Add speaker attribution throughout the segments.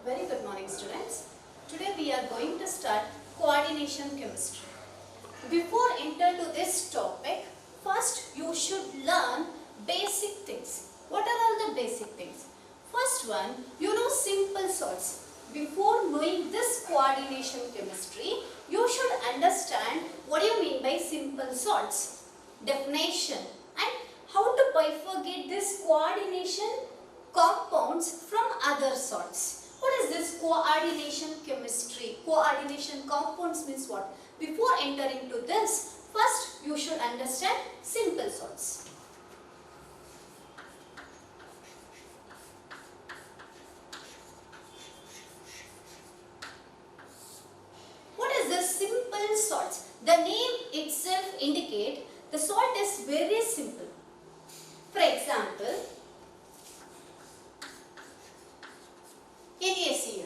Speaker 1: Very good morning, students. Today we are going to start coordination chemistry. Before enter to this topic, first you should learn basic things. What are all the basic things? First one, you know simple salts. Before knowing this coordination chemistry, you should understand what do you mean by simple salts, definition, and how to bifurcate this coordination compounds from other salts. What is this coordination chemistry? Coordination compounds means what? Before entering to this, first you should understand simple salts. What is this simple salts? The name itself indicates the salt is very simple. For example, NaCl.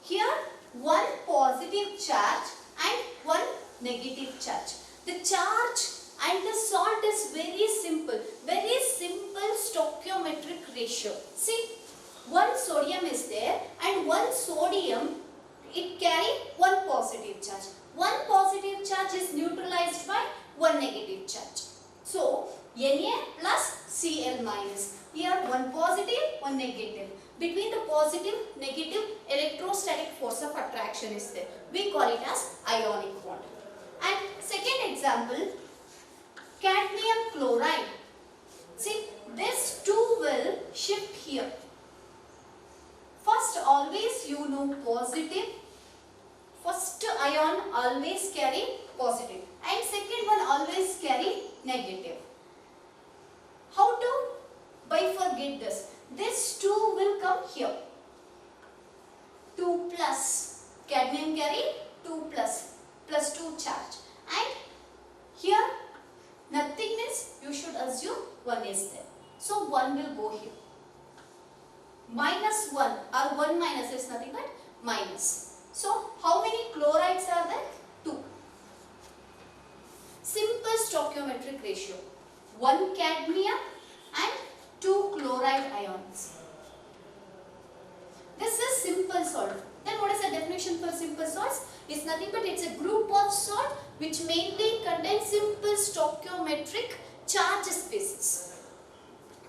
Speaker 1: Here one positive charge and one negative charge. The charge and the salt is very simple stoichiometric ratio. See, one sodium is there and one sodium, it carry one positive charge. One positive charge is neutralized by one negative charge. So, Na plus Cl minus. Here one positive, one negative. Between the positive, negative, electrostatic force of attraction is there. We call it as ionic bond. And second example, cadmium chloride. See, this two will shift here. First always you know positive. First ion always carry positive. And second one always carry negative. How to bifurcate this? This 2 will come here. 2 plus. Cadmium carry 2 plus. Plus 2 charge. And here nothing means you should assume 1 is there. So 1 will go here. Minus 1 or 1 minus is nothing but minus. So how many chlorides are there? 2. Simple stoichiometric ratio. 1 cadmium and 2 chloride ions. This is simple salt. Then what is the definition for simple salts? It's nothing but it's a group of salt which mainly contains simple stoichiometric charge spaces.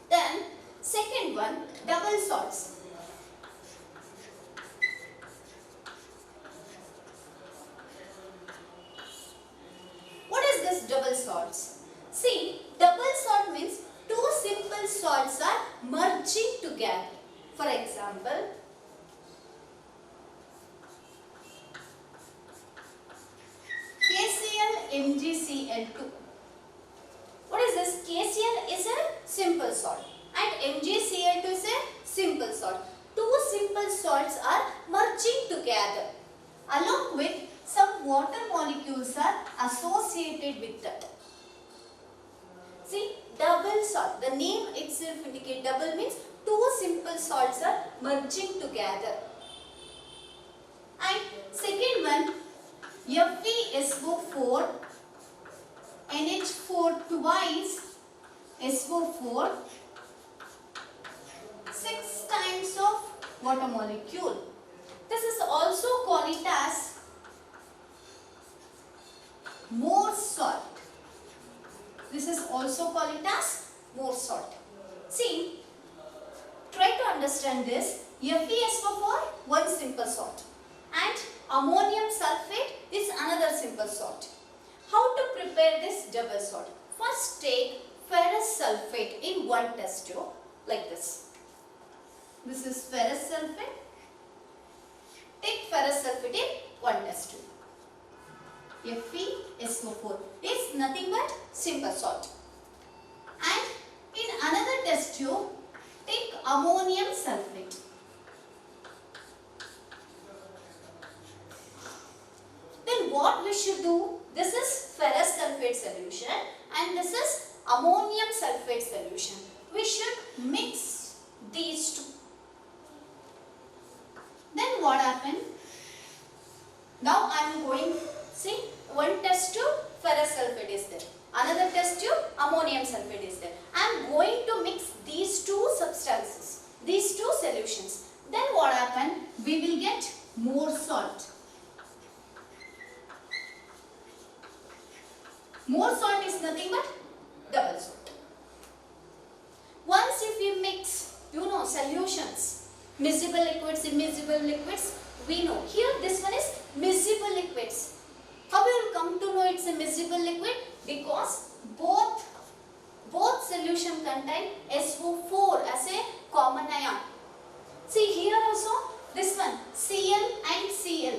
Speaker 1: Then second one, double salts. What is this double salts? See, double salt means two simple salts are merging together. For example, KCl MgCl2. What is this? KCl is a simple salt and MgCl2 is a simple salt. Two simple salts are merging together. Along with some water molecules are associated with that. See, double salt. The name itself indicates double means two simple salts are merging together. And second one, FeSO4, NH4 twice, SO4, 6 times of water molecule. This is also called it as more salt. This is also called it as more salt. See, try to understand this. FeSO4, one simple salt, and ammonium sulfate is another simple salt. How to prepare this double salt? First take ferrous sulfate in one test tube like this. This is ferrous sulfate. Take ferrous sulfate in one test tube. FeSO4 is nothing but simple salt. And in another test tube, take ammonium sulfate. Then what we should do? This is ferrous sulfate solution and this is ammonium sulfate solution. We should mix these two. Then what happened? Now I am going, see, one test tube ferrous sulfate is there. Another test tube ammonium sulfate is there. I am going to mix these two substances, these two solutions. Then what happened? we will get more salt. More salt is nothing but double salt. Once if we mix, solutions, miscible liquids, immiscible liquids, we know. Here this one is miscible liquids. How we will come to know it's a miscible liquid? Because both solution contain SO4 as a common ion. See here also this one Cl and Cl.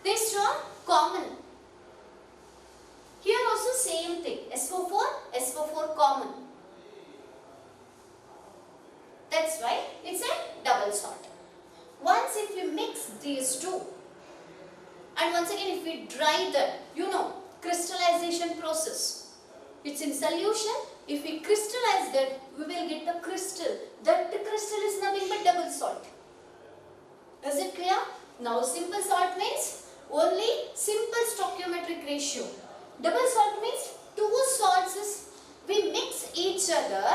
Speaker 1: These two are common. Here also same thing, SO4 common. That's why it's a double salt. Once if we mix these two, and once again if we dry that, crystallization process. It's in solution. If we crystallize that, we will get the crystal. That crystal is nothing but double salt. Is it clear? Now simple salt means only simple stoichiometric ratio. Double salt means two salts we mix each other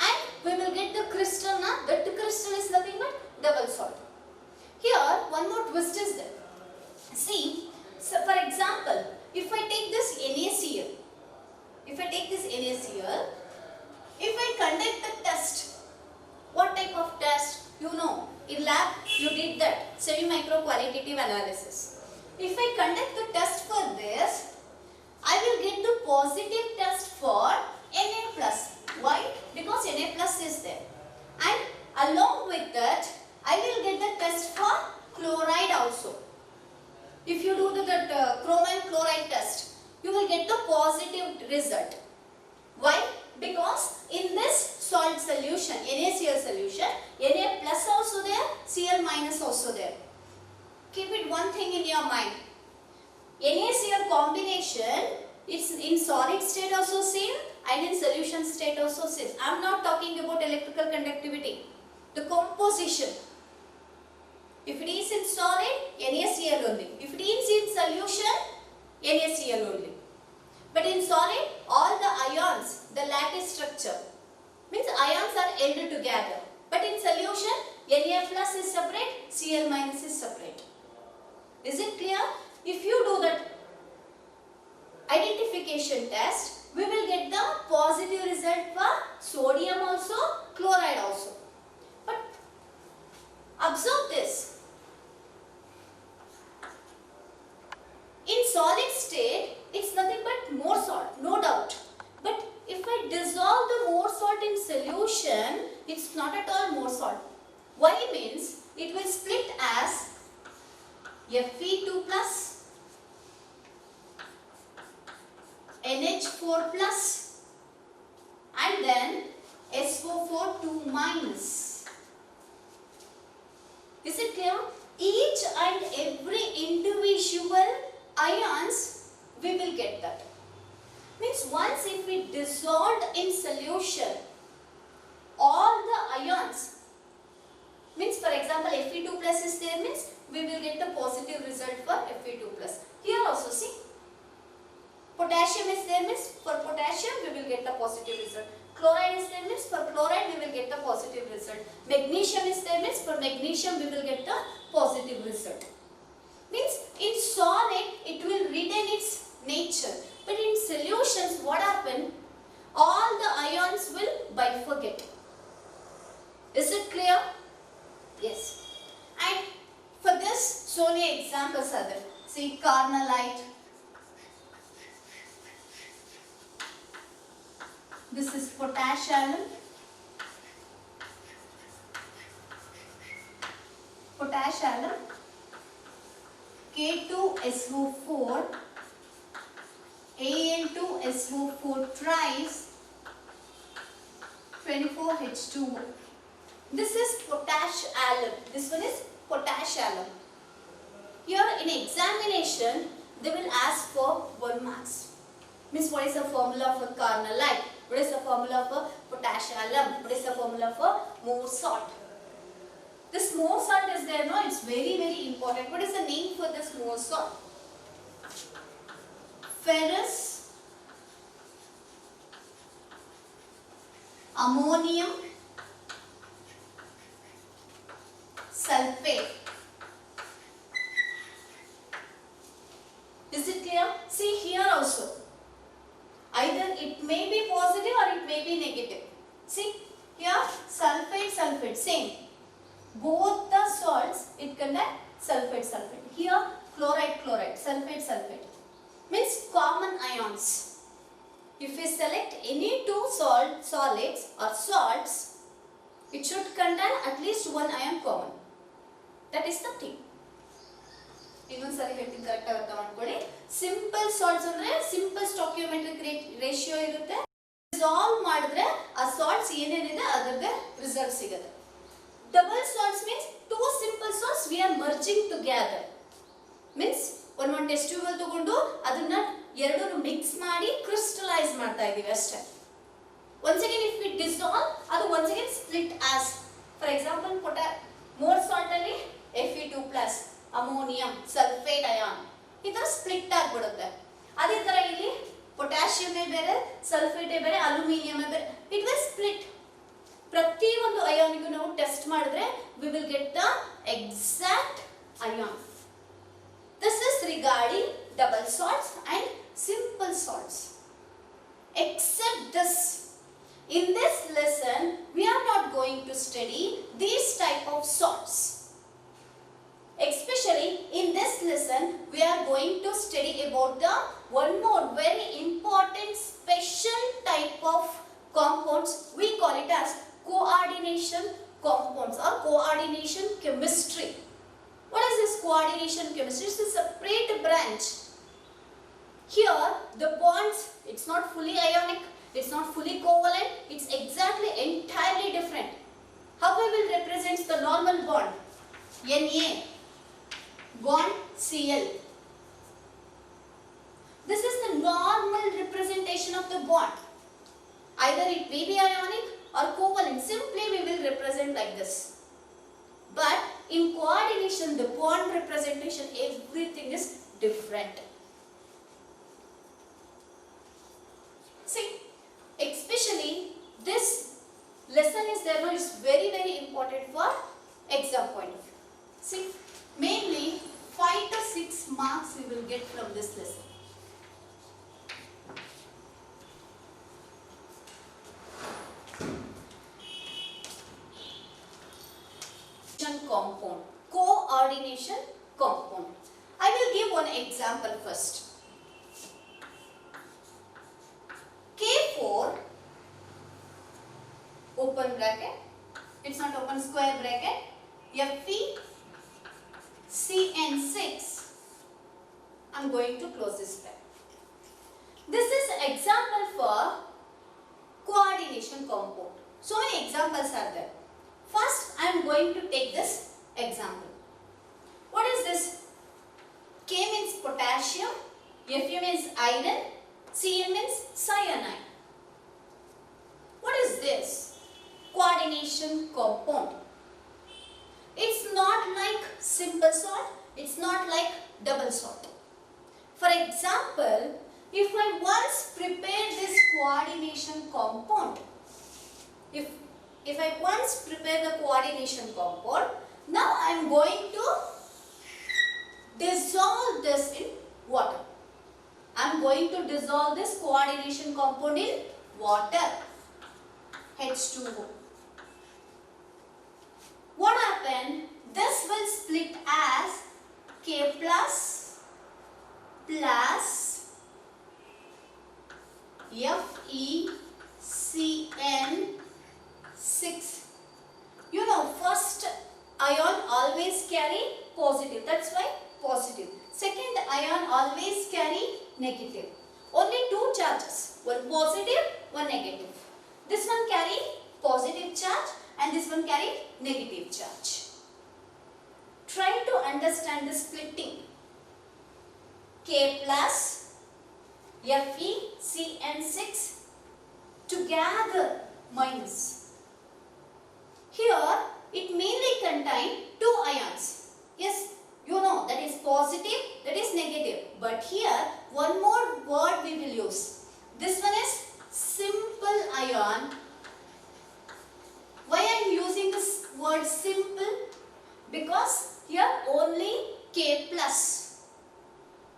Speaker 1: and we will get the crystal. That crystal is nothing but double salt. Here one more twist is there. See, so for example, if I take this NaCl, if I conduct the test, what type of test? In lab you did that semi-micro-qualitative analysis. If I conduct the test for this, I will get the positive test for Na+. Why? Because Na+ is there. And along with that, I will get the test for chloride also. If you do the chromine chloride test, you will get the positive result. Why? Because in this salt solution, NaCl solution, Na+ also there, Cl- also there. Keep it one thing in your mind. NaCl combination, it's in solid state also same and in solution state also same. I am not talking about electrical conductivity. The composition. If it is in solid, NaCl only. If it is in solution, NaCl only. But in solid, all the ions, the lattice structure, means ions are held together. But in solution, Na+ is separate, Cl- is separate. Is it clear? If you do that identification test, we will get the positive result for sodium also, chloride also. But observe this. In solid state, it's nothing but more salt, no doubt. But if I dissolve the more salt in solution, it's not at all more salt. Why means it will split as Fe2+, NH4+, and then SO4 2-. Is it clear? Each and every individual ions, we will get that. Means once if we dissolved in solution, all the ions, means for example Fe2+ is there, means we will get the positive result for Fe2+. Here also see, potassium is there, means for potassium we will get the positive result. Chloride is there, means for chloride we will get the positive result. Magnesium is there, means for magnesium we will get the positive result. Means in solid it will retain its nature, but in solutions what happen? All the ions will bifurcate. Is it clear? Yes. And for this, so many examples are there. See, carnallite. This is potash alum. Potash alum. K2SO4, Al2SO4 tries, 24H2O. This is potash alum. This one is potash alum. Here in examination, they will ask for 1 marks. Means what is the formula for carnallite? What is the formula for potash alum? What is the formula for more salt? This more salt is there, no? It's very, very important. What is the name for this more salt? Ferrous ammonium sulfate. it clear? See here also. Either it may be positive or it may be negative. See here sulfate, sulfate, same. Both the salts it contain sulfate, sulfate. Here chloride, chloride, sulfate, sulfate. Means common ions. If we select any two solids or salts, it should contain at least one ion common. That is the thing. ಇನ್ನೊಂದ್ಸರಿ ಹೇಳ್ತೀನಿ correct ಆಗಿ ಅರ್ಥ ಮಾಡ್ಕೊಳ್ಳಿ. Simple salts ಅಂದ್ರೆ simple stoichiometric ratio ಇರುತ್ತೆ. Dissolve ಮಾಡಿದ್ರೆ ಆ salts ಏನೇನಿದೆ ಅದರದೇ ರಿಸಲ್ಟ್ ಸಿಗುತ್ತೆ. Double salts means two simple salts we are merging together. Means ಒಂದು ಟೆಸ್ಟ್ ಟ್ಯೂಬ್ ಅಲ್ಲಿ ತಗೊಂಡು ಅದನ್ನ ಎರಡನ್ನು ಮಿಕ್ಸ್ ಮಾಡಿ ಕ್ರಿಸ್ಟಲೈಸ್ ಮಾಡ್ತಾ ಇದೀವಿ ಅಷ್ಟೇ. once again if we dissolve ಅದು once again split as for example more salt ಅಲ್ಲಿ Fe2+ ಅಮೋನಿಯಂ ಸಲ್ಫೇಟ್ ಅಯಾನ್ ಈ ತರ ಸ್ಪ್ಲಿಟ್ ಆಗಿಬಿಡುತ್ತೆ. ಅದೇ ತರ ಇಲ್ಲಿ ಪೊಟ್ಯಾಷಿಯಂ ಬೇರೆ ಸಲ್ಫೇಟ್ ಬೇರೆ ಅಲ್ಯೂಮಿನಿಯಂ ಬೇರೆ ಇಟ್ ವಿಲ್ ಸ್ಪ್ಲಿಟ್. ಪ್ರತಿ ಒಂದು ಅಯಾನಿಗೂ ನಾವು ಟೆಸ್ಟ್ ಮಾಡಿದ್ರೆ we will get the exact ion. This is regarding double salts and simple salts. Except this, in this lesson we are not going to study these type of salts. Especially in this lesson we are going to study about the one more very important special type of compounds. We call it as coordination compounds or coordination chemistry. What is this coordination chemistry? It's a separate branch. Here the bonds, it's not fully ionic, it's not fully covalent, it's exactly entirely different. How we will represent the normal bond? Na bond Cl. This is the normal representation of the bond. Either it may be ionic or covalent. Simply we will represent like this. But in coordination, the bond representation, everything is different. See, especially this lesson is there now is very important for exam point of view. See, mainly 5 to 6 marks we will get from this lesson. Compound, coordination compound. I will give one example first. K4 open bracket, it's not open square bracket, FeCN6, I'm going to close this bracket. This is example for coordination compound. So many examples are there. First, I am going to take this example. What is this? K means potassium, Fe means iron, Cn means cyanide. What is this? Coordination compound. It's not like simple salt, it's not like double salt. For example, if I once prepare this coordination compound, if I once prepare the coordination compound, now I am going to dissolve this in water. I am going to dissolve this coordination compound in water, H2O. What happened? This will split as K plus FeCN6. You know, first ion always carry positive. That's why positive. Second ion always carry negative. Only two charges. One positive, one negative. This one carry positive charge and this one carry negative charge. Try to understand the splitting. K plus FeCN6 together minus. Here it mainly contains two ions. Yes, you know that is positive, that is negative. But here one more word we will use. This one is simple ion. Why I am using this word simple? Because here only K plus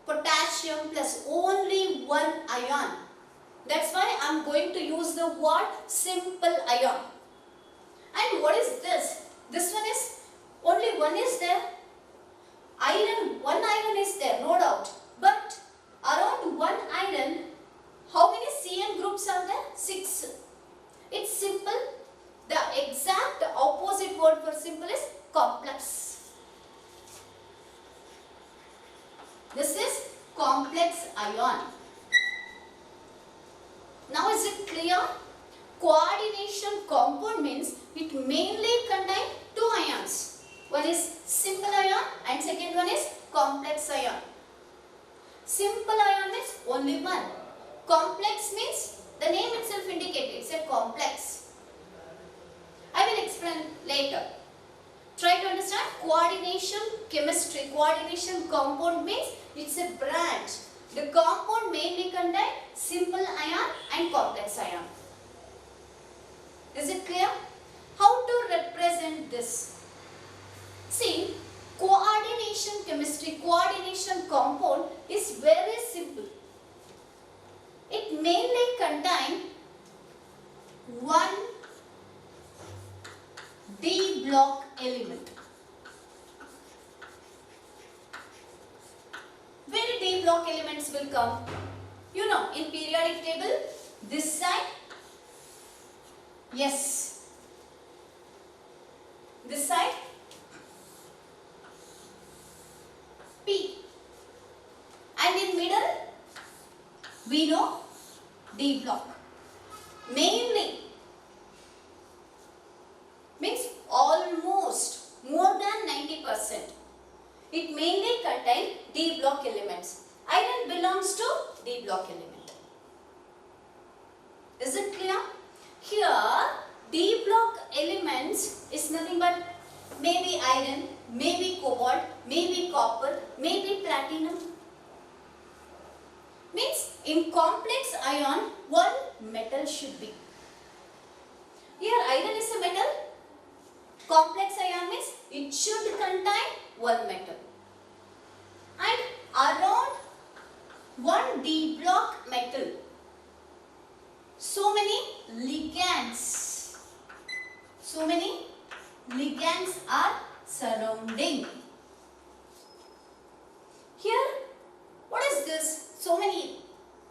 Speaker 1: potassium plus plus, only one ion. That's why I am going to use the word simple ion. And what is this? This one is, only one is there. Iron, one iron is there, no doubt. But around one iron, how many CN groups are there? 6. It's simple. The exact opposite word for simple is complex. This is complex ion. Now is it clear? Coordination compound means it mainly contains 2 ions. One is simple ion and second one is complex ion. Simple ion means only one. Complex means the name itself indicates it's a complex. I will explain later. Try to understand coordination chemistry. Coordination compound means it's a branch. The compound mainly contains simple ion and complex ion. Is it clear? How to represent this? See, coordination chemistry, coordination compound is very simple. It mainly contains one D block element. Where D block elements will come? You know, in periodic table, this side, yes. This side, P. And in middle, we know D block. Mainly means almost more than 90%. It mainly contains D block elements. Iron belongs to D block element. Is it clear? Here D block elements is nothing but maybe iron, maybe cobalt, maybe copper, maybe platinum. Means in complex ion, one metal should be. Here iron is a metal. Complex ion means it should contain one metal. And around one D block metal, so many ligands. So many ligands are surrounding. Here, what is this? So many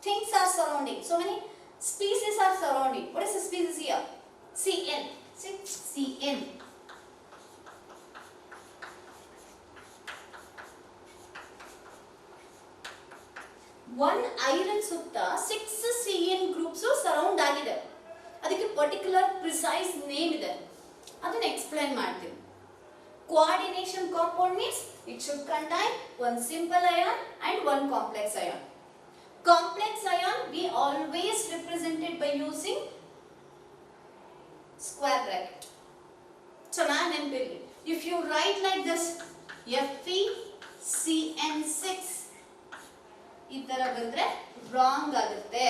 Speaker 1: things are surrounding. So many species are surrounding. What is the species here? Cn. Cn. One iron sutta 6 CN groups surround agide. ಅದಕ್ಕೆ particular precise name ಇದೆ. ಅದನ್ನ explain ಮಾಡ್ತೀನಿ. Coordination compound means it should contain one simple ion and one complex ion. Complex ion we always represented by using square bracket. So if you write like this, FeCN6, ಈ ತರ ಬಂದ್ರೆ wrong ಆಗುತ್ತೆ.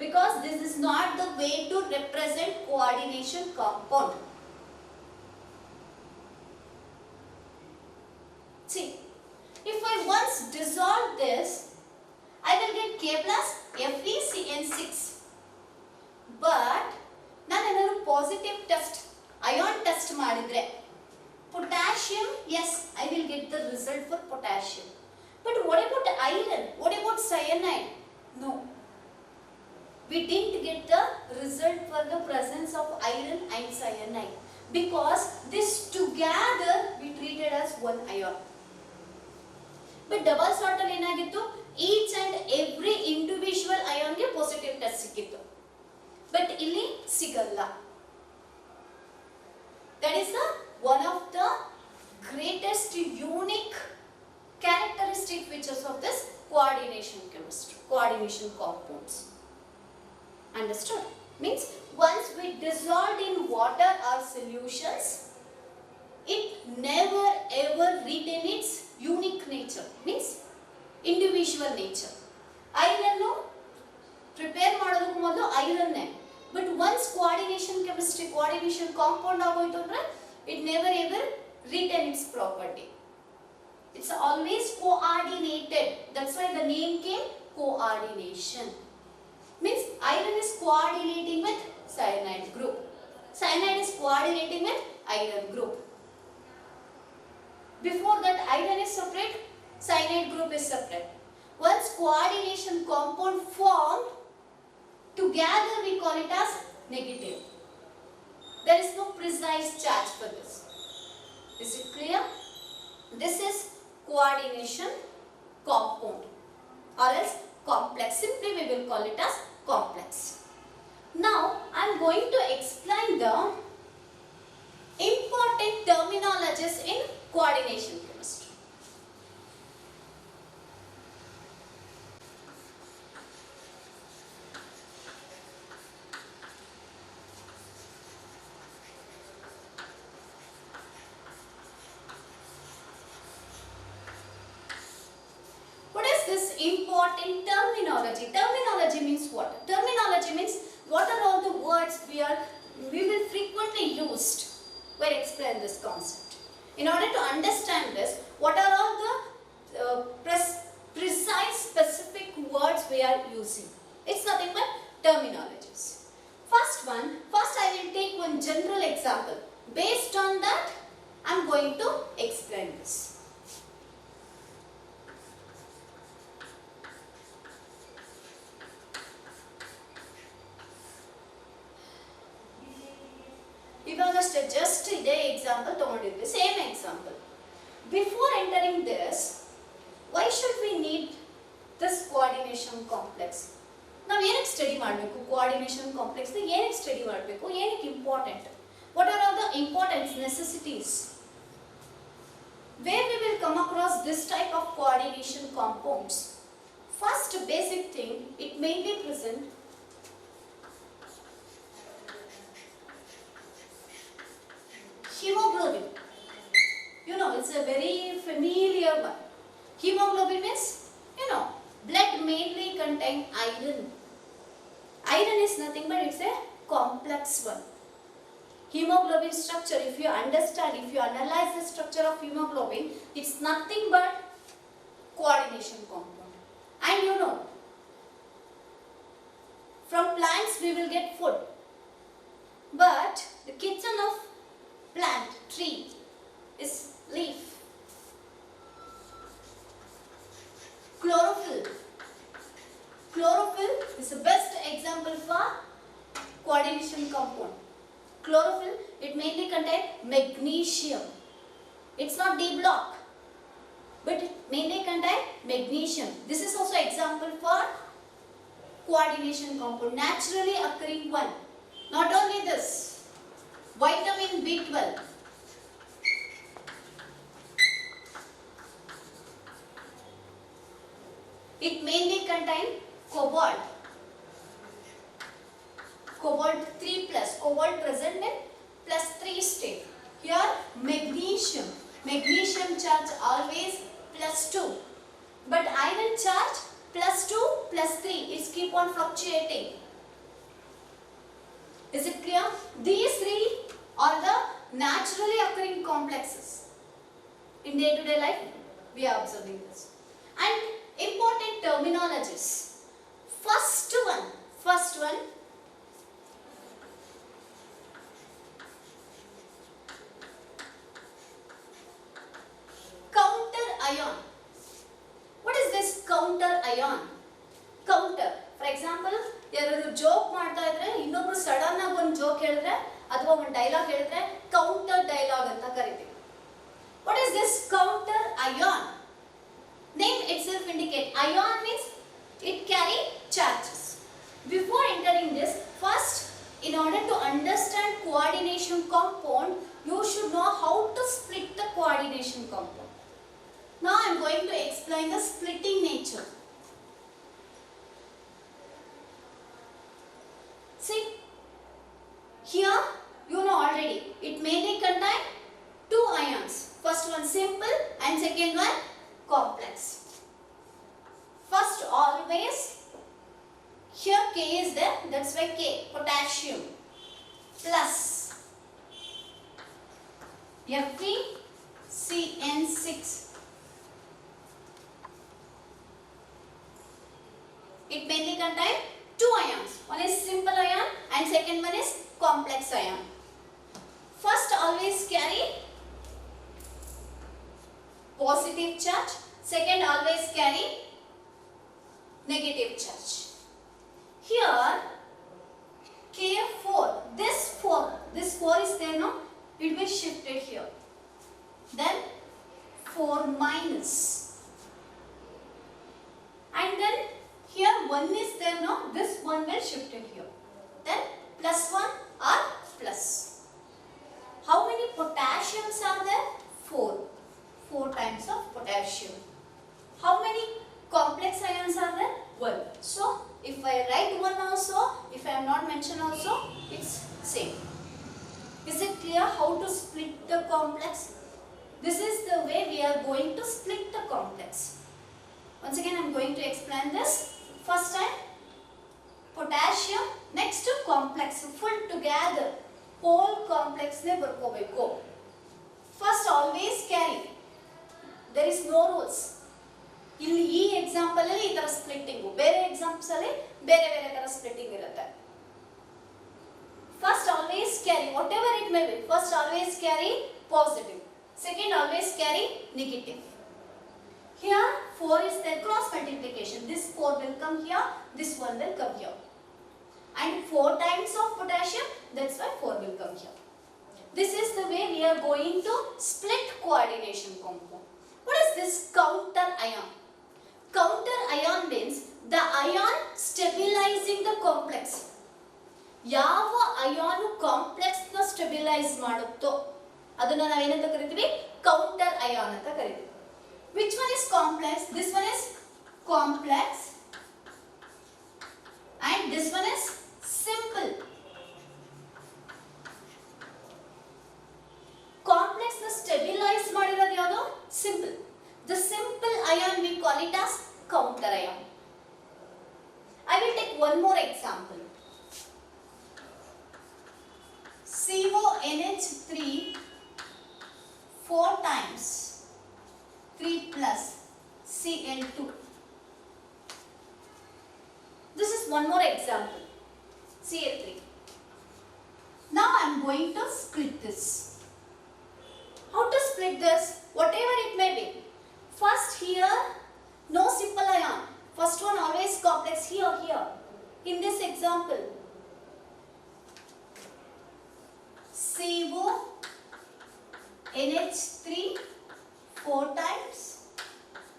Speaker 1: Because this is not the way to represent coordination compound. See, if I once dissolve this, I will get K plus FeCN6. But ನಾನು positive test, ion test ಮಾಡಿದ್ರೆ potassium, yes, I will get the result for potassium. But what about iron? What about cyanide? No. We didn't get the result for the presence of iron and cyanide because this together we treated as one ion. But double sort ಅಲ್ಲಿ ಏನಾಗಿತ್ತು, each and every individual ion ಗೆ positive test ಸಿಕ್ಕಿತ್ತು. But ಇಲ್ಲಿ ಸಿಗಲ್ಲ. That is the one of the greatest unique characteristic features of this coordination chemistry, coordination compounds. Understood? Means once we dissolved in water or solutions, it never ever retain its unique nature, means individual nature. Iron prepare ಮಾಡೋದಕ್ಕೆ ಮೊದಲು iron ನೇ, but once coordination chemistry, coordination compound ಆಗೋಯ್ತು ಅಂದ್ರೆ it never ever retain its property. It's always coordinated. That's why the name came coordination. Means iron is coordinating with cyanide group. Cyanide is coordinating with iron group. Before that, iron is separate, cyanide group is separate. Once coordination compound formed, together we call it as negative. There is no precise charge for this. Is it clear? This is coordination compound or else complex. Simply we will call it as complex. Now I am going to explain the important terminologies in coordination chemistry. What is this important terminology? Terminology means what? Terminology means what are all the words we will frequently used when explain this concept. In order to understand this, what are all the precise specific words we are using? It's nothing but terminologies. First I will take one general example. Based on that, I am going to explain this. Just today example the same example. Before entering this, why should we need this coordination complex? Now we study coordination complex. Study important. What are all the important necessities? Where we will come across this type of coordination compounds? First basic thing, it mainly present hemoglobin. You know, it's a very familiar one. Hemoglobin means, blood mainly contain iron. Iron is nothing but it's a complex one. Hemoglobin structure, if you understand, if you analyze the structure of hemoglobin, it's nothing but coordination compound. And from plants we will get food. But the kitchen of plant, tree, is leaf. Chlorophyll. Chlorophyll is the best example for coordination compound. Chlorophyll, it mainly contains magnesium. It's not D block, but it mainly contains magnesium. This is also example for coordination compound, naturally occurring one. Not only this, vitamin B12. It mainly contains cobalt. Cobalt 3 plus. Cobalt present in plus 3 state. Here magnesium. Magnesium charge always plus 2. But iron charge plus 2 plus 3. It's keep on fluctuating. Is it clear? These three are the naturally occurring complexes. In day-to-day life, we are observing this. And important terminologies. First one, counter ion. What is this counter ion? Counter. For example, ಯಾರಾದರೂ joke ಮಾಡ್ತಾ ಇದ್ರೆ ಇನ್ನೊಬ್ರು sudden ಆಗಿ ಒಂದು joke ಹೇಳಿದ್ರೆ ಅಥವಾ ಒಂದು dialogue ಹೇಳಿದ್ರೆ ಕೌಂಟರ್ ಡೈಲಾಗ್ ಅಂತ ಕರೀತೀವಿ. What is this counter ion? Name itself indicate. Ion means it carry charges. Before entering this, first in order to understand coordination compound, you should know how to split the coordination compound. Now I am going to explain the splitting nature. See, here you know already, it mainly contains two ions. First one simple and second one complex. First always, here K is there, that's why K, potassium, plus Fe, CN6, It mainly contains two ions. One is simple ion and second one is complex ion. First always carry positive charge. Second always carry negative charge. Here K4, this 4 is there, no? It will be shifted here. Then 4 minus. And then here 1 is there, no? This 1 will shifted here. Then plus 1 or plus. How many potassiums are there? 4. 4 times of potassium. How many complex ions are there? 1. So if I write 1 also, if I am not mentioned also, it's same. Is it clear how to split the complex? This is the way we are going to split the complex. Once again I am going to explain this. First time potassium, next to complex, full together. Whole complex ne barkobeku. First always carry. There is no rules. ಇಲ್ಲಿ ಈ example ಅಲ್ಲಿ ಈ ತರ splitting, ಬೇರೆ examples ಅಲ್ಲಿ ಬೇರೆ ಬೇರೆ ತರ ಸ್ಪ್ಲಿಟ್ಟಿಂಗ್ ಇರುತ್ತೆ. First always carry whatever it may be. First always carry positive. Second always carry negative. Here 4 is their cross multiplication. This 4 will come here, this 1 will come here. And 4 times of potassium, that's why 4 will come here. This is the way we are going to split coordination compound. What is this counter ion? Counter ion means the ion stabilizing the complex. ಯಾವ ion complex ನ stabilise ಮಾಡುತ್ತೋ ಅದನ್ನ ನಾವು ಏನಂತ ಕರಿತೀವಿ? Counter ion ಅಂತ ಕರಿತೀವಿ. Which one is complex? This one is complex and this one is simple. Complex na stabilize ಮಾಡಿರೋದು ಯಾವುದು? Simple. The simple ion we call it as counter ion. I will take one more example. CONH3 4 times 3 plus Cl2. This is one more example. Cl3. Now I am going to split this. How to split this? Whatever it may be. First here, no simple ion. First one always complex here. In this example, CONH3 4 times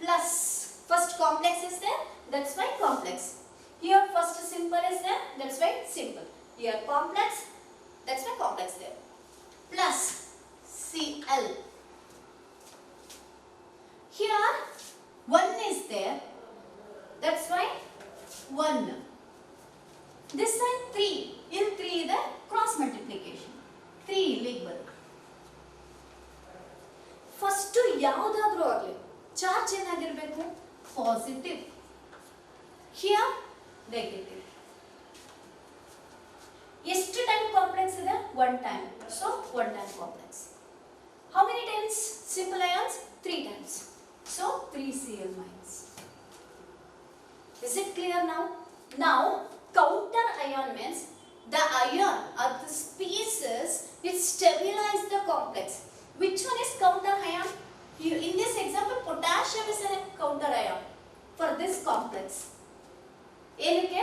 Speaker 1: plus first complex is there, that's why complex. Here first simple is there, that's why simple. Here complex, that's why complex there. Plus Cl. Here 1 is there, that's why 1. This side 3. In 3 is the cross multiplication. 3 ಇಲ್ಲಿಗೆ ಬರುತ್ತೆ. First ಯಾವುದಾದ್ರೂ ಆಗಲಿ charge ಏನಾಗಿರಬೇಕು? Positive. Here negative. ಎಷ್ಟು time complex ಇದೆ? 1 time. So 1 time complex. How many times simple ions? 3 times. So 3 Cl minus. Is it clear now? Now counter ion means the ion or the species which stabilize the complex. Which one is counter ion? Here in this example, potassium is a counter ion for this complex. ಏನಕ್ಕೆ?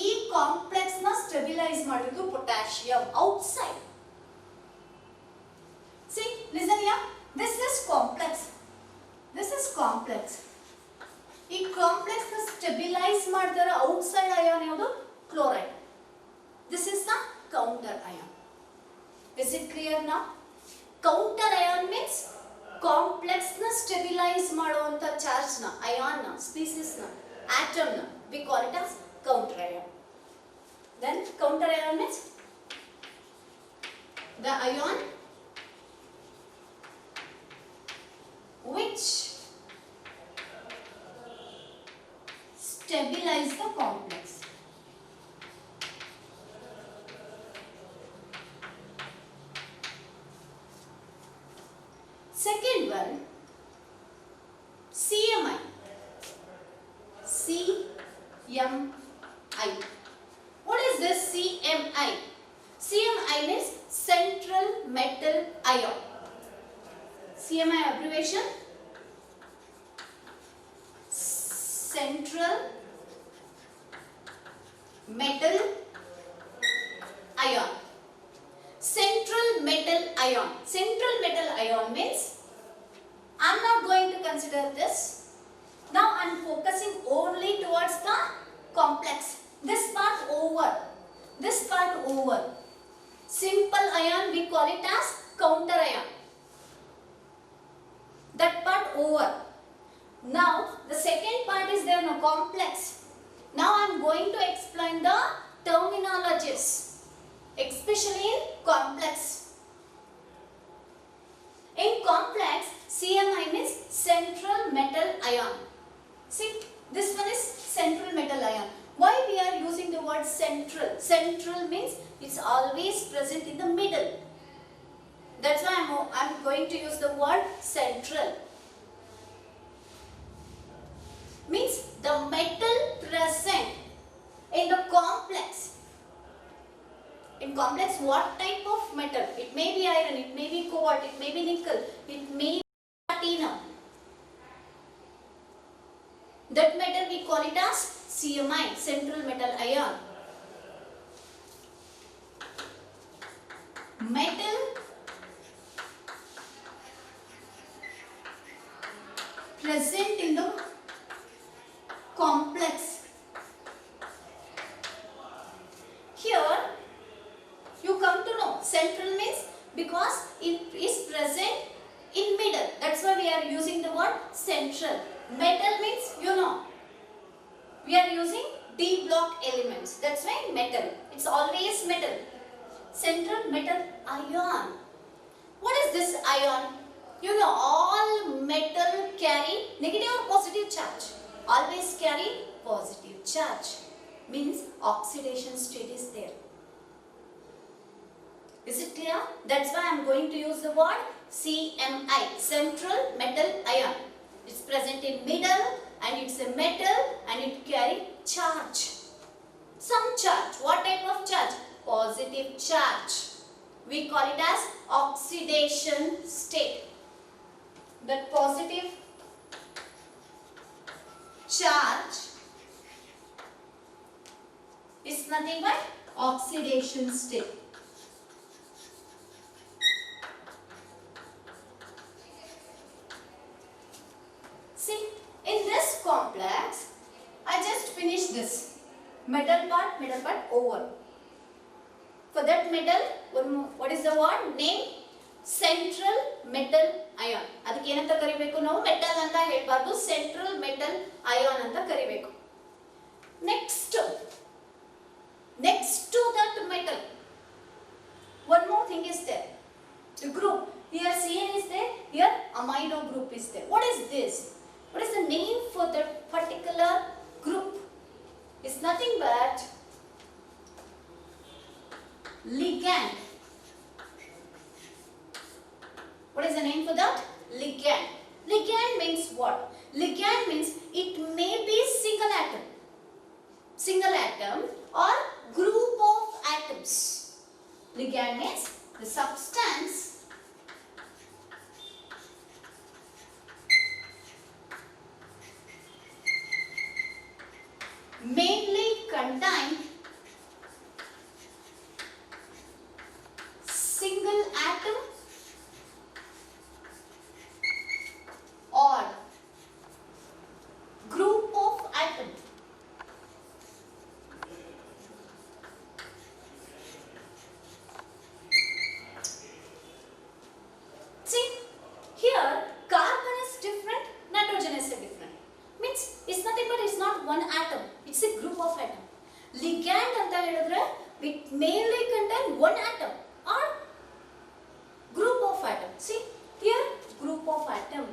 Speaker 1: ಈ complex ನ stabilise ಮಾಡಿದ್ದು potassium outside. See, listen here. This is complex. This is complex. ಈ complex ನ stabilise ಮಾಡಿದರ outside ion ಯಾವುದು? Chloride. This is the counter ion. Is it clear now? Counter ion means complex na stabilize ಮಾಡುವಂತ charge ನ, ion ನ, species ನ, atom ನ we call it as counter ion. Then counter ion means the ion which stabilize the complex. Second one, CMI. C What is this CMI? CMI means central metal ion. CMI abbreviation, central metal ion. Central metal ion. Central metal ion means I am not going to consider this. Now I am focusing only towards the complex. This part over. This part over. Simple ion we call it as counter ion. That part over. Now the second part is there, no, complex. Now I am going to explain the terminologies, especially in complex. In complex, CMI means central metal ion. See, this one is central metal ion. Why we are using the word central? Central means it's always present in the middle. That's why I'm going to use the word central. Means the metal present in the complex. In complex, what type of metal? It may be iron, it may be cobalt, it may be nickel, it may be platinum. That metal we call it as CMI, central metal ion. Metal present in the complex. Here you come to know central means because it is present in middle. That's why we are using the word central. Metal means you know. We are using D block elements. That's why metal. It's always metal. Central metal ion. What is this ion? You know, all metal carry negative or positive charge. Always carry positive charge. Means oxidation state is there. Is it clear? That's why I am going to use the word CMI, central metal ion. It's present in middle and it's a metal and it carry charge. Some charge. What type of charge? Positive charge. We call it as oxidation state. That positive charge is nothing but oxidation state. See, in this complex, I just finished this. Metal part over. For that metal, what is the word? Name? Central metal ion. ಅದಕ್ಕೆ ಏನಂತ ಕರಿಬೇಕು ನಾವು? Metal ಅಂತ ಹೇಳಬಾರದು, central metal ion ಅಂತ ಕರಿಬೇಕು. Next to that metal, one more thing is there. The group. Here CN is there, here amino group is there. What is this? What is the name for that particular group? It's nothing but ligand. What is the name for that? Ligand. Ligand means what? Ligand means it may be single atom or group of atoms. Ligand means the substance mainly contain single atom or group of atom. See, here carbon is different, nitrogen is different. Means it's nothing but it's not one atom, it's a group of atom. Ligand anta helidre it mainly contain one atom or group of atom. See, here group of atom.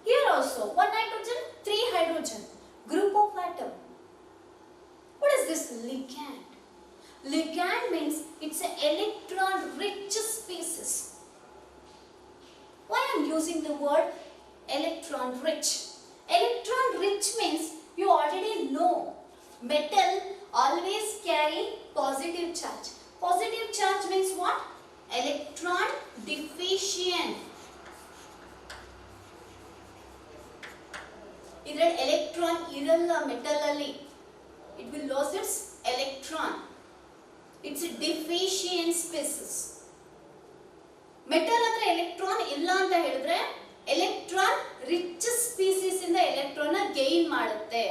Speaker 1: Here also one nitrogen, three hydrogen, group of atom. What is this ligand? Ligand means it's an electron rich species. Why I am using the word electron rich? Electron rich means you already know Metal always carry positive charge. Positive charge means what? Electron deficient. Idರಲ್ಲಿ electron ಇರಲ್ಲ metal ಅಲ್ಲಿ. It will lose its electron. It's a deficient species. Metal ಹತ್ರ electron ಇಲ್ಲ ಅಂತ ಹೇಳಿದ್ರೆ electron rich species ಇಂದ electron ನ gain ಮಾಡುತ್ತೆ.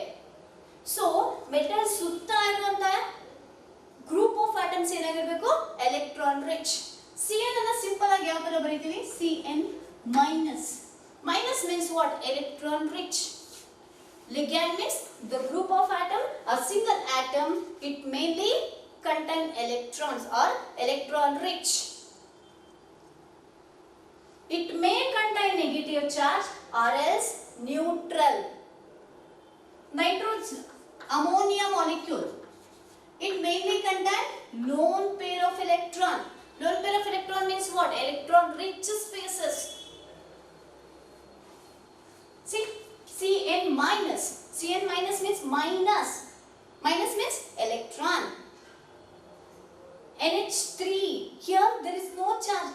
Speaker 1: So metal ಸುತ್ತ ಇರುವಂತ group of atoms ಏನಾಗಿರಬೇಕು? Electron rich. Cn ಅನ್ನ ಸಿಂಪಲ್ ಆಗಿ ಯಾವ ತರ ಬರೀತೀವಿ? Cn minus. Minus means what? Electron rich. Ligand means the group of atom, a single atom, it mainly contain electrons or electron rich. It may contain negative charge or else neutral. Nitrogen, ammonia molecule, it mainly contain lone pair of electron. Lone pair of electron means what? Electron rich spaces. See, Cn minus. Cn minus means minus. Minus means electron. NH3. Here there is no charge.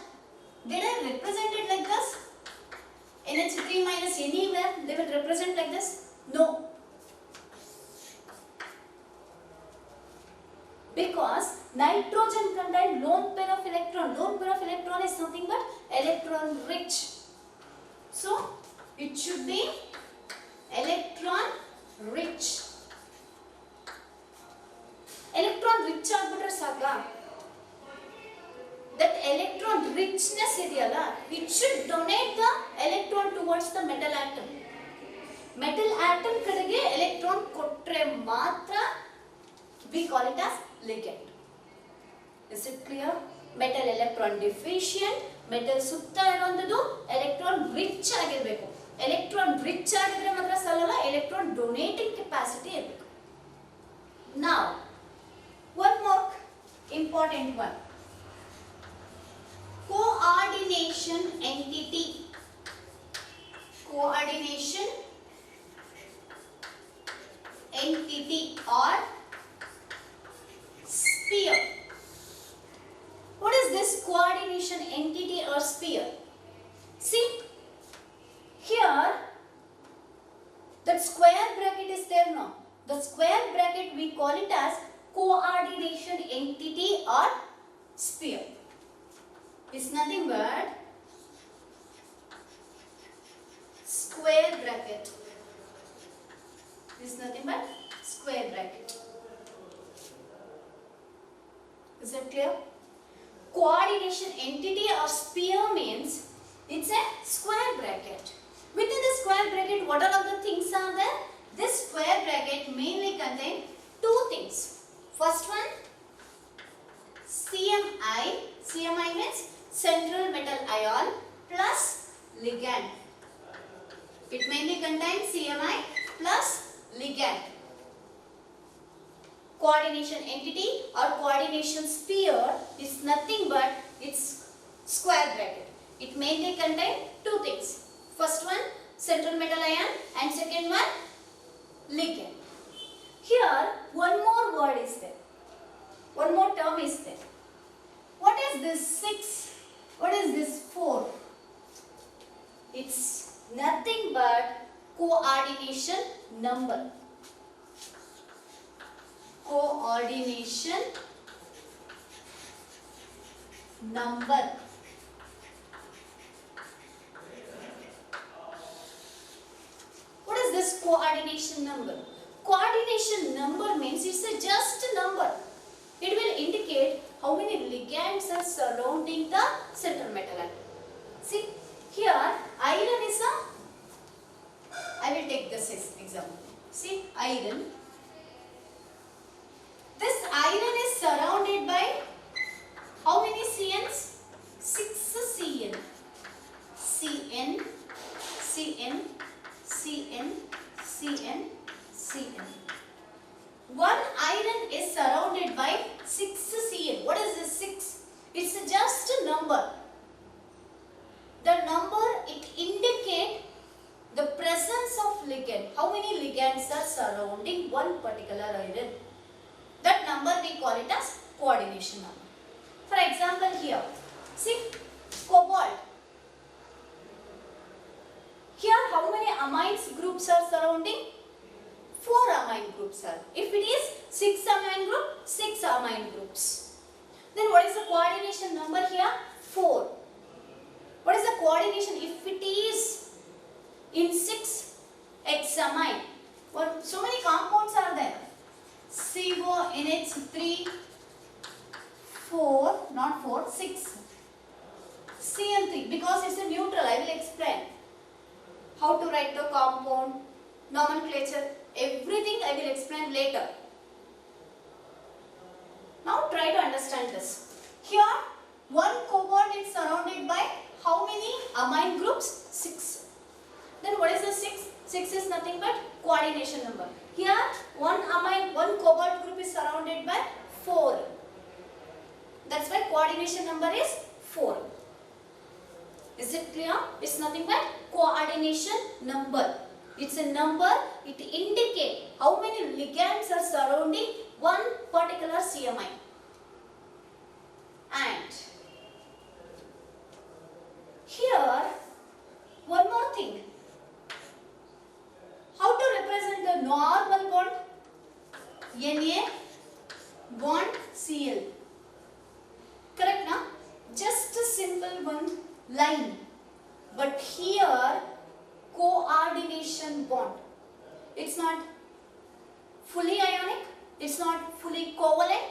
Speaker 1: Did I represent it like this? NH3 minus anywhere they will represent like this? No. Because nitrogen contains lone pair of electron. Lone pair of electron is nothing but electron rich. So it should be electron rich. Electron rich ಆಗ್ಬಿಟ್ರೆ ಸಾಕಾ? That electron richness ಇದೆಯಲ್ಲ, it should donate the electron towards the metal atom. Metal atom ಕಡೆಗೆ electron ಕೊಟ್ರೆ ಮಾತ್ರ we call it as ligand. Is it clear? Metal electron deficient, metal ಸುತ್ತ ಇರುವಂತದ್ದು electron rich ಆಗಿರಬೇಕು. Electron rich ಆಗಿದ್ರೆ ಮಾತ್ರ ಸಾಲಲ್ಲ, electron donating capacity ಇರಬೇಕು. Now, one more important one. Coordination entity. Coordination entity or sphere. What is this coordination entity or sphere? See, here that square bracket is there now. The square bracket we call it as coordination entity or sphere. It's nothing but square bracket. It's nothing but square bracket. Is that clear? Coordination entity or sphere means it's a square bracket. Within the square bracket, what all of the things are there? This square bracket mainly contains two things. First one, CMI. CMI means central metal ion plus ligand. It mainly contains CMI plus ligand. Coordination entity or coordination sphere is nothing but its square bracket. It mainly contains two things. First one, central metal ion, and second one, ligand. Here, one more word is there. One more term is there. What is this 6? What is this 4? It's nothing but coordination number. Coordination number. What is this coordination number? Coordination number means it's just a number. It will indicate how many ligands are surrounding the central metal atom. See, here iron is a, I will take this example. See, iron. This iron is surrounded by how many CNs? 6 CN. CN, CN, CN, CN, CN. One iron is surrounded by 6 CN. What is this 6? It's just a number. The number, it indicates the presence of ligand. How many ligands are surrounding one particular iron. That number we call it as coordination number. For example here, see cobalt. Here how many amines groups are surrounding? 4 amine groups are. If it is 6 amine group, 6 amine groups. Then what is the coordination number here? 4. What is the coordination if it is in 6 hexamine? Well, so many compounds are there. CONH3, 4, not 4, 6. CN3, because it's a neutral, I will explain. How to write the compound, nomenclature, everything I will explain later. Now try to understand this. Here, one cobalt is surrounded by how many amine groups? 6. Then what is the 6? 6 is nothing but coordination number. Here, one cobalt group is surrounded by 4. That's why coordination number is 4. Is it clear? It's nothing but coordination number. It's a number, it indicates how many ligands are surrounding one particular CMI. And here, one more thing. How to represent the normal bond? Na bond Cl. Correct, na? Just a simple one line. But here, coordination bond. It's not fully ionic. It's not fully covalent.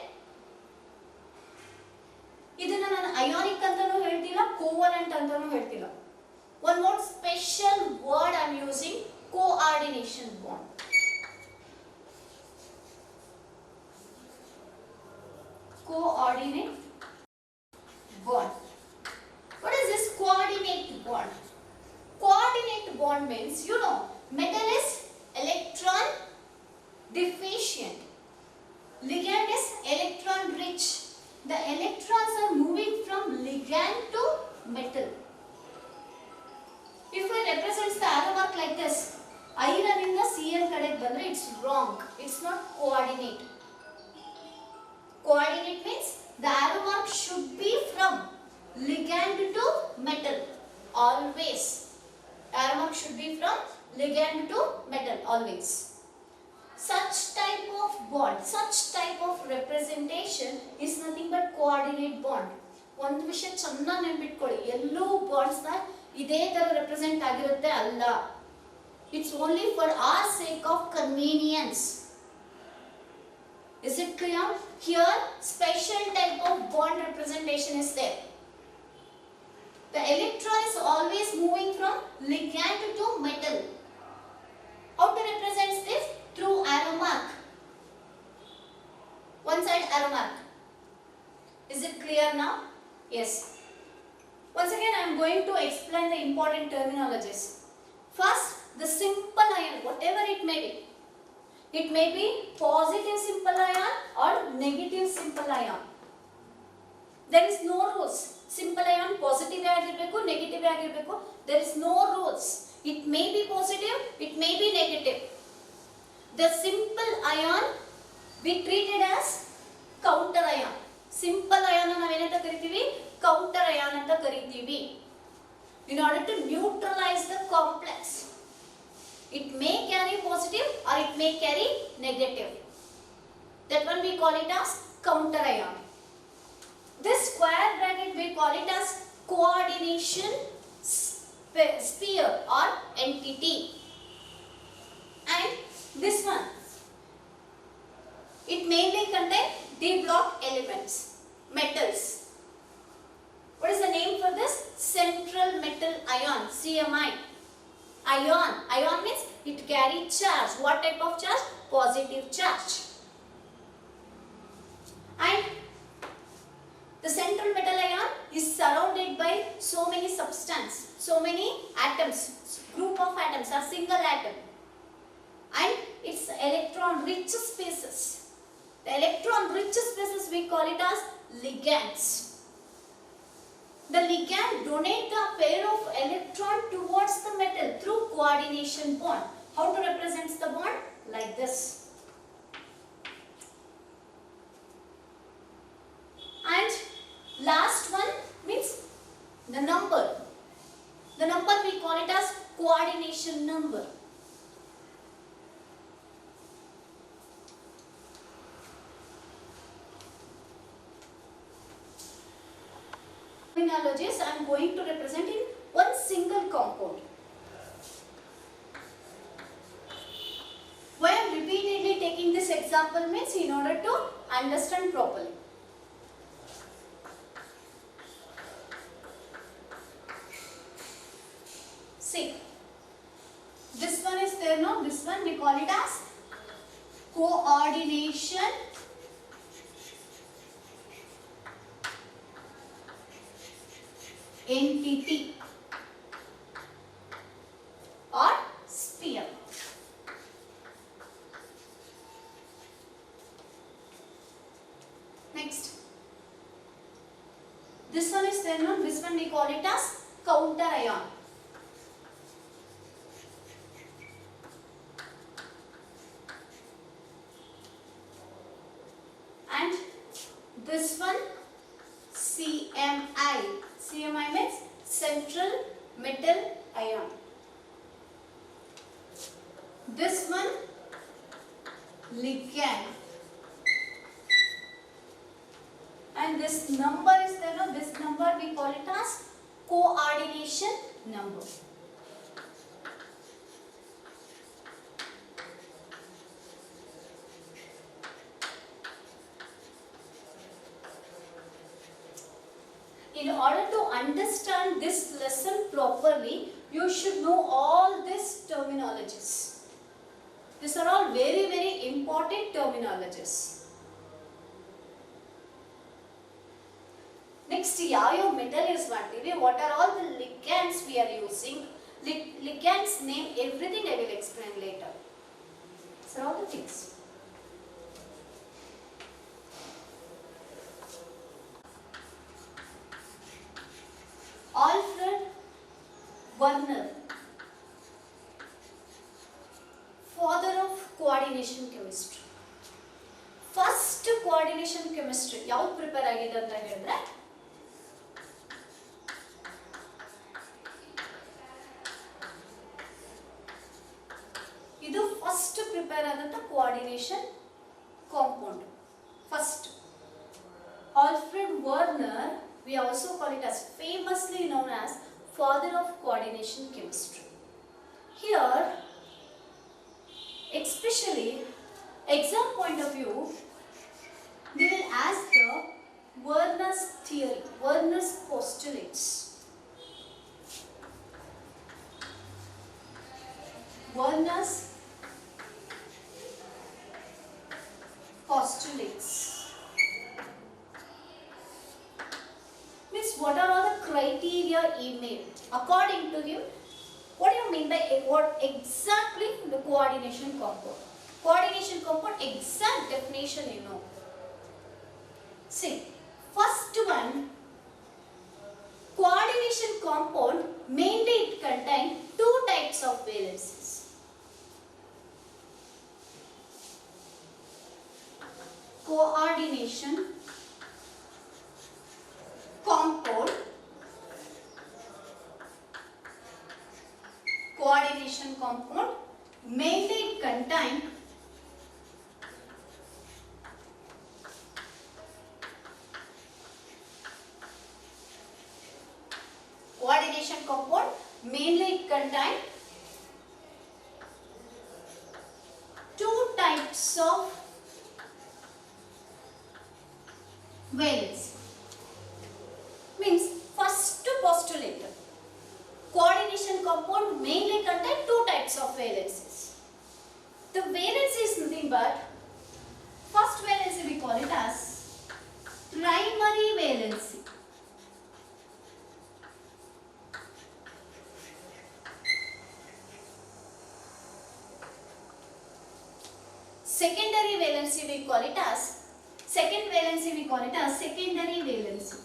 Speaker 1: ಇದನ್ನ ನಾನು ionic ಅಂತಾನೂ ಹೇಳ್ತಿಲ್ಲ, covalent ಅಂತಾನೂ ಹೇಳ್ತಿಲ್ಲ. One more special word I am using, coordination bond. Coordinate bond. What is this coordinate bond? Coordinate bond means, you know, metal is electron deficient. Ligand is electron rich. The electrons are moving from ligand to metal. If I represent the arrow mark like this, iron in the Cl kadege bandre, it's wrong. It's not coordinate. Coordinate means the arrow mark should be from ligand to metal. Always. Arrow mark should be from ligand to metal. Always. Such type of bond, such type of representation is nothing but coordinate bond. ಒಂದು ವಿಷಯ ಚೆನ್ನಾಗಿ ನೆನಪಿಟ್ಕೊಳ್ಳಿ, ಎಲ್ಲೂ bonds ನ ಇದೇ ತರ represent ಆಗಿರುತ್ತೆ ಅಲ್ಲ. It's only for our sake of convenience. Is it clear? Here, special type of bond representation is there. The electron is always moving from ligand to metal. How to represent this? Through arrow mark. One side arrow mark. Is it clear now? Yes. Once again I am going to explain the important terminologies. First, the simple ion, whatever it may be. It may be positive simple ion or negative simple ion. There is no rules. Simple ion positive agirbeku, negative agirbeku. There is no rules. It may be positive, it may be negative. The simple ion we treated as counter ion. Simple ion ನಾವು ಏನಂತ ಕರಿತೀವಿ? Counter ion ಅಂತ ಕರಿತೀವಿ. In order to neutralize the complex, it may carry positive or it may carry negative. That one we call it as counter ion. This square bracket we call it as coordination sphere or entity. And this one, it mainly contains d block elements, metals. What is the name for this? Central metal ion, CMI. Ion. Ion means it carries charge. What type of charge? Positive charge. And the central metal ion is surrounded by so many substances, so many atoms, group of atoms or single atom. And its electron rich spaces. The electron rich spaces we call it as ligands. The ligand donates a pair of electron towards the metal through coordination bond. How to represent the bond? Like this. coordination number. Terminologies I am going to represent in one single compound. Why I am repeatedly taking this example means in order to understand properly. See, this one is there, no? This one we call it as coordination entity or sphere. Next, this one is there, no? This one we call it as counter ion. And this one CMI. CMI means central metal ion. This one ligand. And this number is there, no? This number we call it as coordination number. In order to understand this lesson properly, you should know all these terminologies. These are all very, very important terminologies. Next, your metal is what are all the ligands we are using? Ligands name, everything I will explain later. These are all the things. Alfred Werner, father of coordination chemistry. First coordination chemistry ಯಾವುದು prepare ಆಗಿದೆ ಅಂತ ಹೇಳಿದ್ರೆ ಇದು first prepare ಆದಂತ coordination compound. First, Alfred Werner, we also call it as famously known as father of coordination chemistry. Here, especially exam point of view, they will ask the Werner's theory, Werner's postulates. Werner's postulates means what are all the criteria he made according to him. What do you mean by what exactly the coordination compound? Coordination compound exact definition you know. See, first one, coordination compound mainly it contains two types of valencies. Coordination compound, coordination compound mainly contain coordination compound mainly contain two types of valence. Means first postulate, coordination compound mainly contain two types of valencies. The valence is nothing but first valency we call it as primary valency. Secondary valency we call it as secondary valency.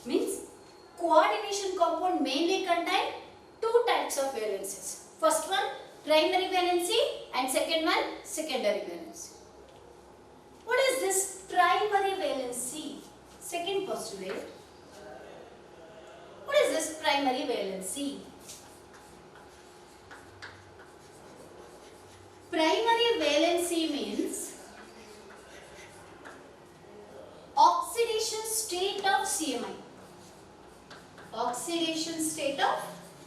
Speaker 1: Means coordination compound mainly contain two types of valencies. First one primary valency and second one secondary valency. What is this primary valency? Second postulate. What is this primary valency? Primary valency means oxidation state of CMI. Oxidation state of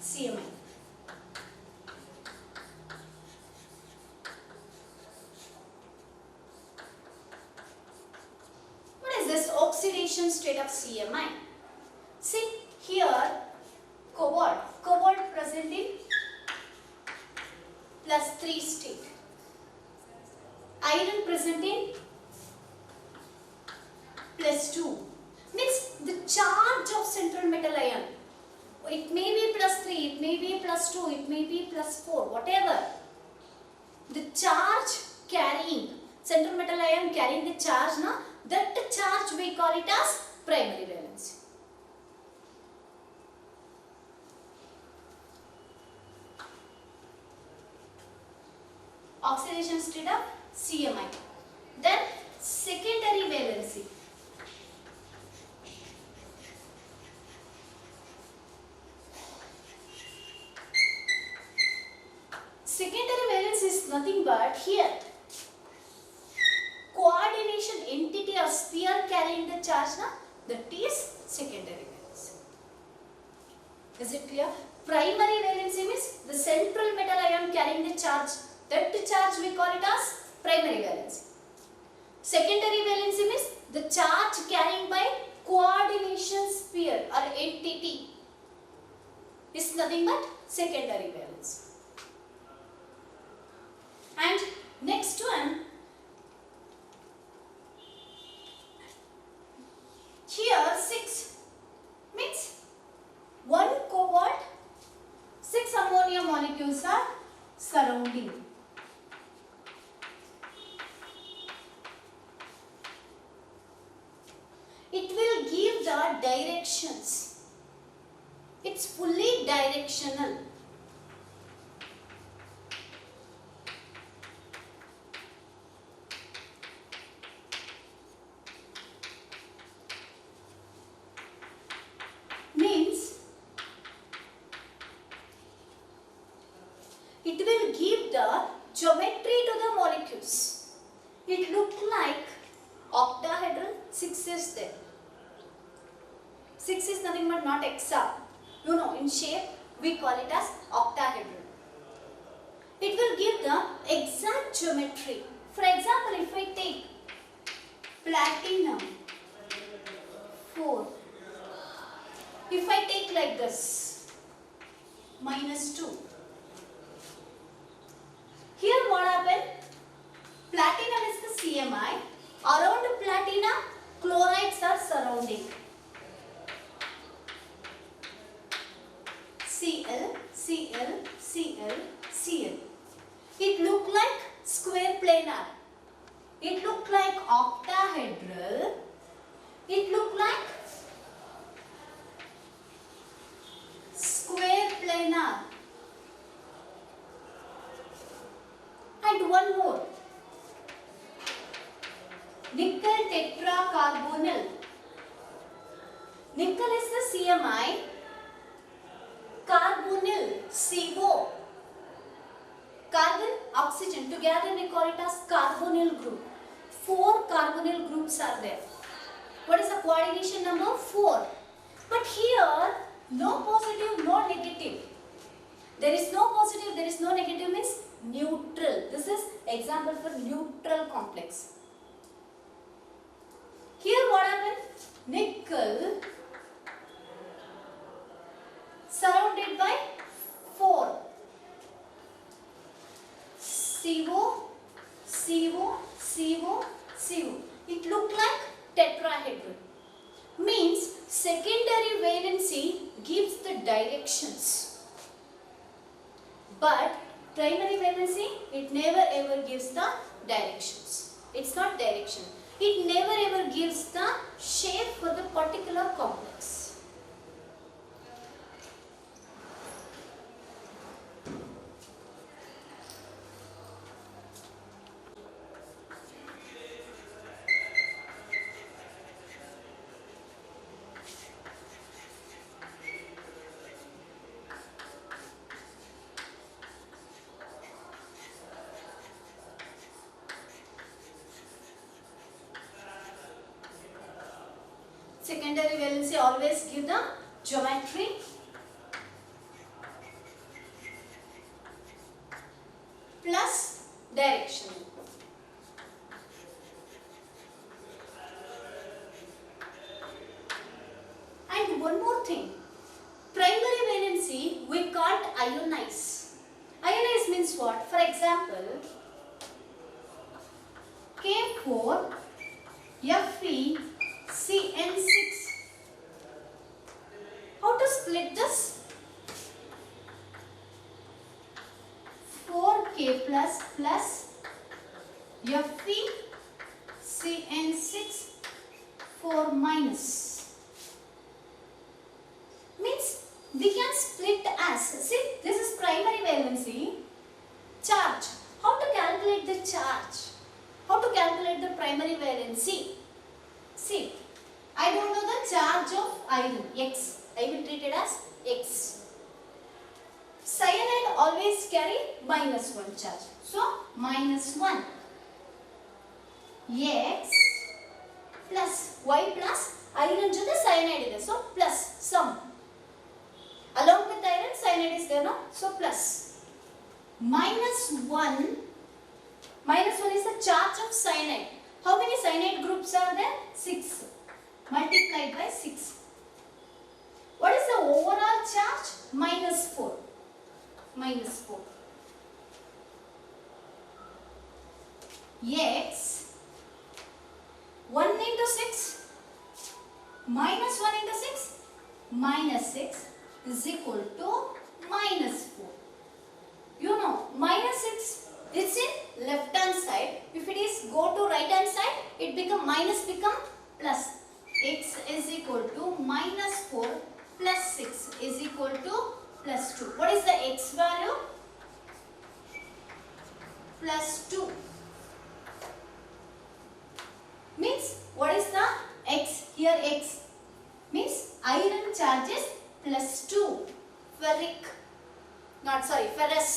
Speaker 1: CMI. What is this oxidation state of CMI? See here, cobalt present in +3 state. Iron present in +2. Means the charge of central metal ion, it may be +3, it may be +2, it may be +4, whatever. The charge carrying, central metal ion carrying the charge, that charge we call it as primary valency. Oxidation state of CMI. Then secondary valency. Secondary valence is nothing but here coordination entity or sphere carrying the charge, that is secondary valence. Is it clear? Primary valency means the central metal ion carrying the charge. That charge we call it as primary valency. Secondary valency means the charge carrying by coordination sphere or entity is nothing but secondary valence. And next one, here 6 means 1 cobalt, 6 ammonia molecules are surrounding. It will give the directions. It's fully directional. Means it will give the geometry to the molecules. It looks like octahedral, 6 is there. 6 is nothing but not hexa. You know, in shape we call it as octahedral. It will give the exact geometry. For example, if I take platinum 4, if I take like this -2, here what happened? Platinum is the CMI. Around platinum, chlorides are surrounding. Cl, Cl, Cl, Cl. It look like square planar. It look like octahedral. It look like square planar. And one more. Nickel tetracarbonyl. Nickel is the CMI. Carbonyl, CO. Carbon, oxygen. Together we call it as carbonyl group. 4 carbonyl groups are there. What is the coordination number? 4. But here, no positive, no negative. There is no positive, there is no negative means neutral. This is example for neutral complex. Here what happened? Nickel surrounded by 4. CO, CO, CO, CO. It looked like tetrahedral. Means secondary valency gives the directions. But primary valency, it never ever gives the directions. It's not direction. It never ever gives the shape for the particular complex. secondary valency, always give the geometry. Plus direction. And one more thing, primary valency we can't ionize. Ionize means what? For example, K4 Fe Cn6. How to split this? 4K plus Fe Cn6 4 minus. Means we can split as, see, this is primary valency, charge. How to calculate the charge? How to calculate the primary valency? See, I don't know the charge of iron, X. I will treat it as X. Cyanide always carry -1 charge. So, -1. X plus, Y plus, iron to the cyanide is. So, plus, sum. Along with iron, cyanide is there, no? So, plus. -1. -1 is the charge of cyanide. How many cyanide groups are there? 6. Multiplied by 6. What is the overall charge? -4. -4. X 1 into 6 -1 into 6 -6 is equal to -4. You know, -6 it's in left hand side. If it is go to right hand side, it become minus become plus. X is equal to -4 plus 6 is equal to plus 2. What is the X value? Plus 2. Means what is the X? Here X means iron charges plus 2. Ferrous.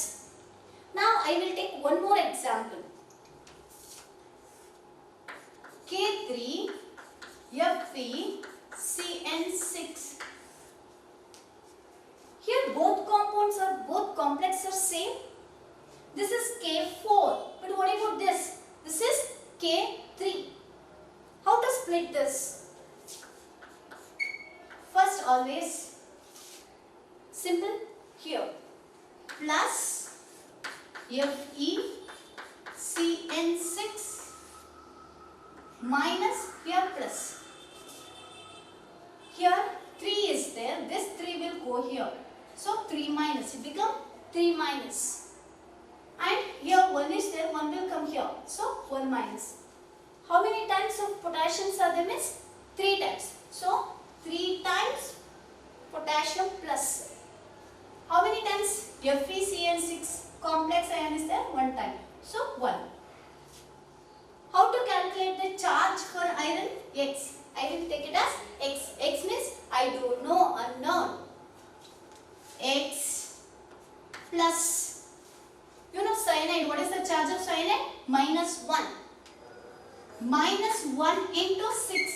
Speaker 1: Now I will take one more example. K3 Fe Cn6. Here both compounds are, both complex are same. This is K4. But what about this? This is K3. How to split this? First always simple here. Plus Fe Cn6 minus here plus. Here 3 is there. This 3 will go here. So 3 minus. It become 3 minus. And here 1 is there. 1 will come here. So 1 minus. How many times of potassiums are there? Means 3 times. So 3 times potassium plus. How many times? FeCN6 complex ion is there? 1 time. So 1. How to calculate the charge for iron? X. I will take it as X. X means I don't know, unknown. X plus, you know cyanide, what is the charge of cyanide? -1. -1 into 6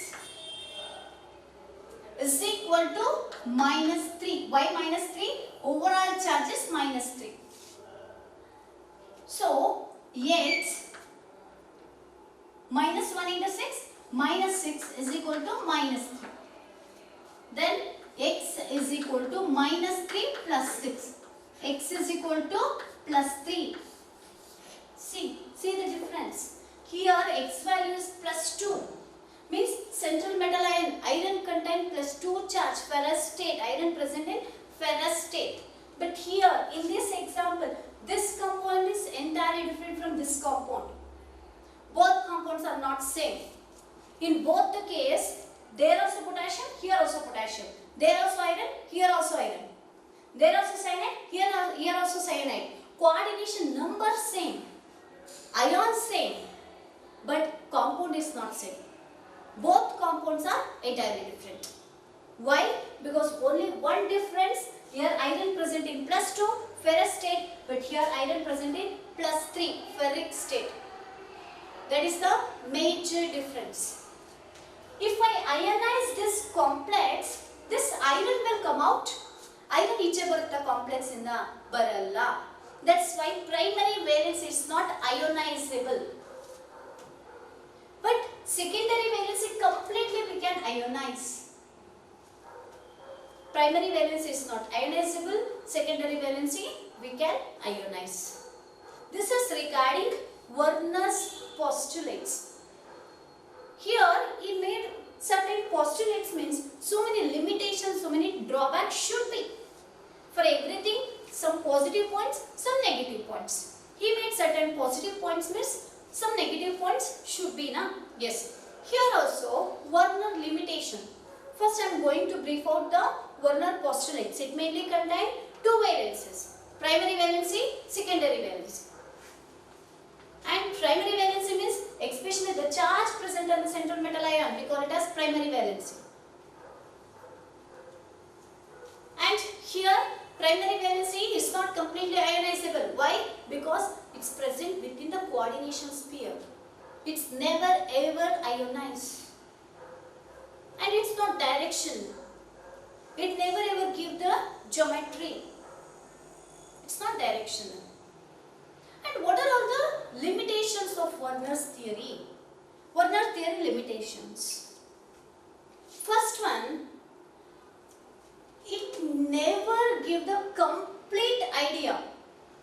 Speaker 1: is equal to -3. Why -3? Overall charge is -3. So, X -1 into 6, -6 is equal to -3. Then X is equal to -3 plus 6. X is equal to plus 3. See the difference. Here X value is plus 2. Means central metal iron contain plus 2 charge, ferrous state, iron present in ferrous state. But here in this example, this compound is entirely different from this compound. Both compounds are not same. In both the case, there also potassium, here also potassium. There also iron, here also iron. There also cyanide, here also cyanide. Coordination number same. Ion same. But compound is not same. Both compounds are entirely different. Why? Because only one difference. Here iron present in plus 2 ferrous state, but here iron present in plus 3 ferric state. That is the major difference. if I ionize this complex, this iron will come out. Iron ಈಚೆ ಬರುತ್ತಾ complex ಇಂದ ಬರಲ್ಲ. That's why primary valence is not ionizable. But secondary valency completely we can ionize. Primary valence is not ionizable. Secondary valency we can ionize. This is regarding Werner's postulates. Here he made certain postulates, means so many limitations, so many drawbacks should be. For everything, some positive points, some negative points. He made certain positive points, means some negative points should be, na? Yes. Here also, Werner limitation. First I am going to brief out the Werner postulates. It mainly contain two valencies. Primary valency, secondary valency. And primary valency means especially the charge present on the central metal ion, we call it as primary valency. And here primary valency is not completely ionizable. Why? Because it's present within the coordination sphere. It's never ever ionized. And it's not direction. It never ever give the geometry. It's not directional. And what are all the limitations of Werner's theory? Werner theory limitations. First one, it never give the complete idea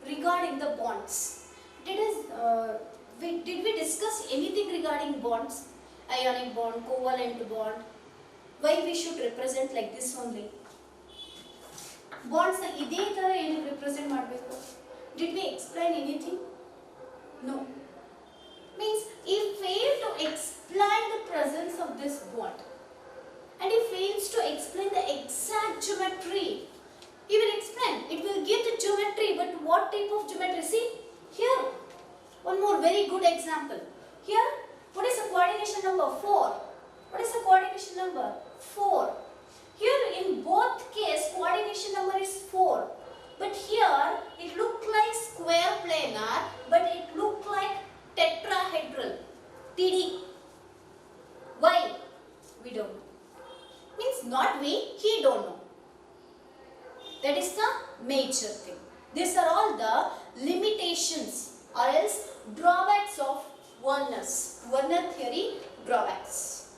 Speaker 1: regarding the bonds. Did we discuss anything regarding bonds? Ionic bond, covalent bond. Why we should represent like this only? Bonds na ide tara ಏನು represent ಮಾಡಬೇಕು? Did we explain anything? No. Means he failed to explain the presence of this bond. And he fails to explain the exact geometry. He will explain. It will give the geometry, but what type of geometry? See, here, one more very good example. Here, what is the coordination number? 4. What is the coordination number? 4. Here, in both cases, coordination number is 4. But here, it looked like square planar, but it looked like tetrahedral. TD. Why? We don't know. Means not we, he don't know. That is the major thing. These are all the limitations or else drawbacks of Werner theory drawbacks.